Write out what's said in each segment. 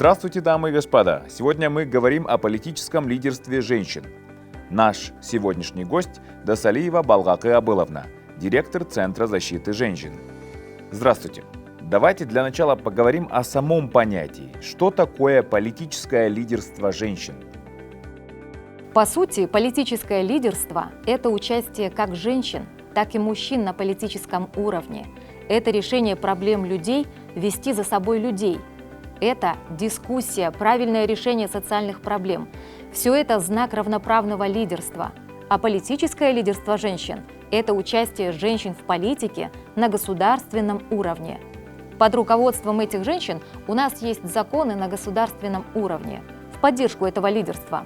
Здравствуйте, дамы и господа! Сегодня мы говорим о политическом лидерстве женщин. Наш сегодняшний гость – Досалиева Балгакы Абыловна, директор Центра защиты женщин. Здравствуйте! Давайте для начала поговорим о самом понятии. Что такое политическое лидерство женщин? По сути, политическое лидерство – это участие как женщин, так и мужчин на политическом уровне. Это решение проблем людей, вести за собой людей. Это дискуссия, правильное решение социальных проблем. Все это знак равноправного лидерства. А политическое лидерство женщин – это участие женщин в политике на государственном уровне. Под руководством этих женщин у нас есть законы на государственном уровне в поддержку этого лидерства.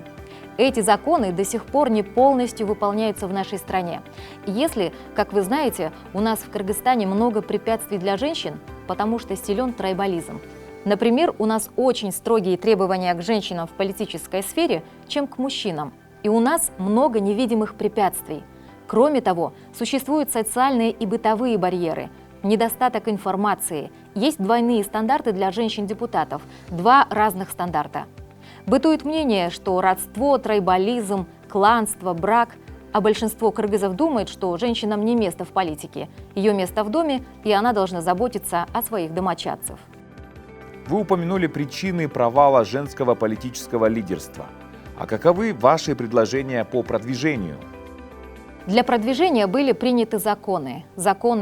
Эти законы до сих пор не полностью выполняются в нашей стране. Если, как вы знаете, у нас в Кыргызстане много препятствий для женщин, потому что силен трайбализм. Например, у нас очень строгие требования к женщинам в политической сфере, чем к мужчинам. И у нас много невидимых препятствий. Кроме того, существуют социальные и бытовые барьеры, недостаток информации, есть двойные стандарты для женщин-депутатов, два разных стандарта. Бытует мнение, что родство, трайбализм, кланство, брак, а большинство кыргызов думает, что женщинам не место в политике, ее место в доме, и она должна заботиться о своих домочадцев. Вы упомянули причины провала женского политического лидерства. А каковы ваши предложения по продвижению? Для продвижения были приняты законы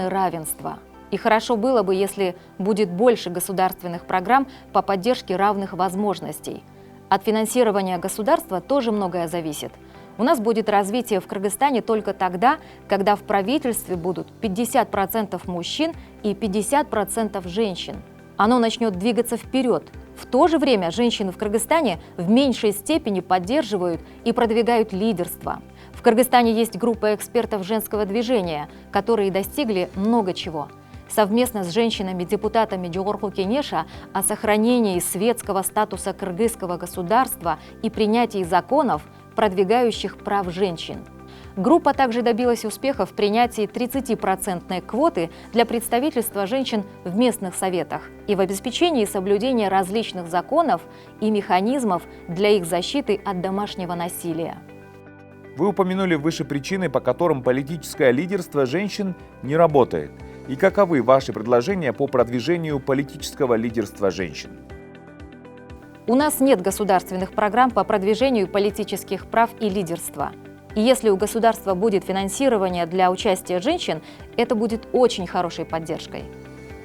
равенства. И хорошо было бы, если будет больше государственных программ по поддержке равных возможностей. От финансирования государства тоже многое зависит. У нас будет развитие в Кыргызстане только тогда, когда в правительстве будут 50% мужчин и 50% женщин. Оно начнет двигаться вперед. В то же время женщины в Кыргызстане в меньшей степени поддерживают и продвигают лидерство. В Кыргызстане есть группа экспертов женского движения, которые достигли много чего. Совместно с женщинами-депутатами Жогорку Кенеша о сохранении светского статуса кыргызского государства и принятии законов, продвигающих прав женщин. Группа также добилась успеха в принятии 30% квоты для представительства женщин в местных советах и в обеспечении соблюдения различных законов и механизмов для их защиты от домашнего насилия. Вы упомянули выше причины, по которым политическое лидерство женщин не работает. И каковы ваши предложения по продвижению политического лидерства женщин? У нас нет государственных программ по продвижению политических прав и лидерства. И если у государства будет финансирование для участия женщин, это будет очень хорошей поддержкой.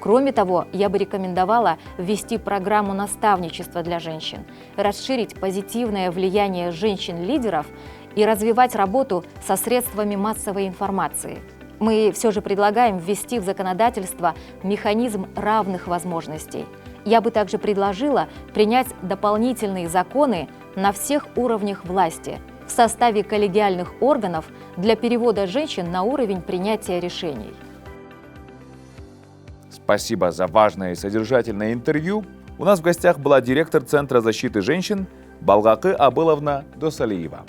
Кроме того, я бы рекомендовала ввести программу наставничества для женщин, расширить позитивное влияние женщин-лидеров и развивать работу со средствами массовой информации. Мы все же предлагаем ввести в законодательство механизм равных возможностей. Я бы также предложила принять дополнительные законы на всех уровнях власти в составе коллегиальных органов для перевода женщин на уровень принятия решений. Спасибо за важное и содержательное интервью. У нас в гостях была директор Центра защиты женщин Балгакы Абыловна Досалиева.